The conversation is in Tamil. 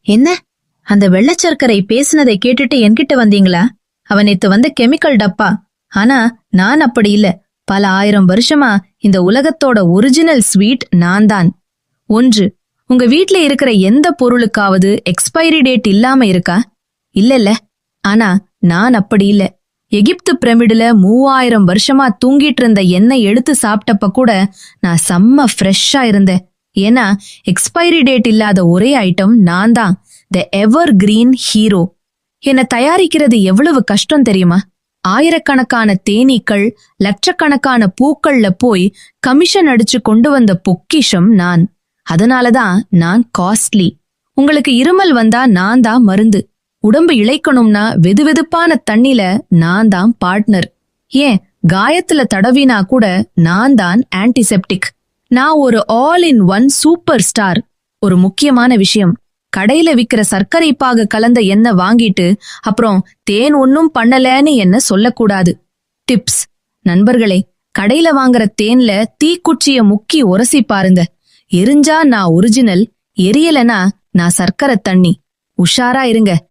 என்ன? அந்த வெள்ளச்சர்க்கரை பேசுனதை கேட்டுட்டு என்கிட்ட வந்தீங்களா? அவன் நேத்து வந்த கெமிக்கல் டப்பா. ஆனா நான் அப்படி இல்ல. பல 1000 வருஷமா இந்த உலகத்தோட ஒரிஜினல் ஸ்வீட் நான் தான். 1. உங்க வீட்ல இருக்கிற எந்த பொருளுக்காவது எக்ஸ்பைரி டேட் இல்லாம இருக்கா? இல்லல்ல. ஆனா நான் அப்படி இல்ல. எகிப்து பிரமிடுல 3000 வருஷமா தூங்கிட்டு இருந்த எண்ணெய் எடுத்து சாப்பிட்டப்ப கூட நான் செம்ம ஃப்ரெஷ்ஷா இருந்தேன். ஏன்னா எக்ஸ்பைரி டேட் இல்லாத ஒரே ஐட்டம் நான் தான். த எவர் கிரீன் ஹீரோ. என்ன தயாரிக்கிறது எவ்வளவு கஷ்டம் தெரியுமா? ஆயிரக்கணக்கான தேனீக்கள், லட்சக்கணக்கான பூக்கள்ல போய் கமிஷன் அடிச்சு கொண்டு வந்த பொக்கிஷம் நான். அதனாலதான் நான் காஸ்ட்லி. உங்களுக்கு இருமல் வந்தா நான் தான் மருந்து. உடம்பு இளைக்கணும்னா வெதுவெதுப்பான தண்ணில நான் தான் பார்ட்னர். ஏன் காயத்துல தடவினா கூட நான் தான் ஆன்டிசெப்டிக். நான் ஒரு all in one super star. ஒரு முக்கியமான விஷயம், கடையில விக்கிற சர்க்கரை பாகு கலந்த எண்ணெய் வாங்கிட்டு அப்புறம் தேன் ஒன்னும் பண்ணலன்னு என்ன சொல்லக்கூடாது. டிப்ஸ் நண்பர்களே, கடையில வாங்குற தேன்ல தீக்குச்சிய முக்கி உரசி பாருங்க. எரிஞ்சா நான் ஒரிஜினல், எரியலனா நான் சர்க்கரை தண்ணி. உஷாரா இருங்க.